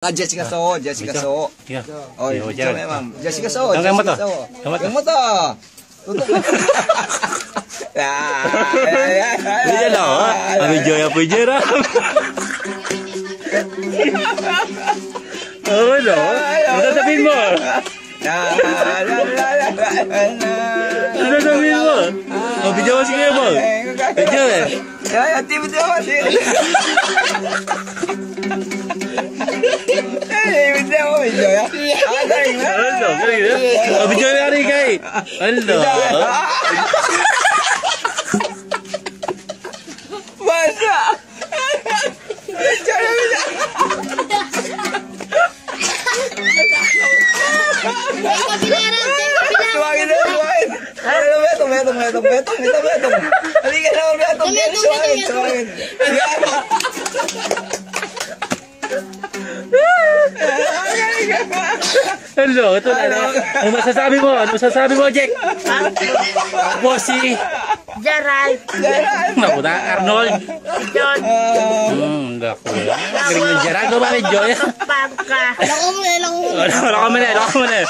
Jessica So, Jessica So. Iya. Oh, iya memang. Jessica So. Yang motor. Yang motor. Tutup. Ya. Iya loh. Abi Joy apa jeram. Oh loh. Udah sabihin mo. Udah sabihin mo. Oh, video masih kayak mo. Video eh. Ya, tim video masih. Video ya. Ada yang Halo, kaya. Video hari kay. Halo. Masa. Cara bisa. Hello, ito na. Ano masasabi mo? Ano masasabi mo, Jack? Ako si Gerald. Naku na, Arnold. John. Naku. Galing ng Gerald. Ano ba may Joy? Pagka. Lako mo na.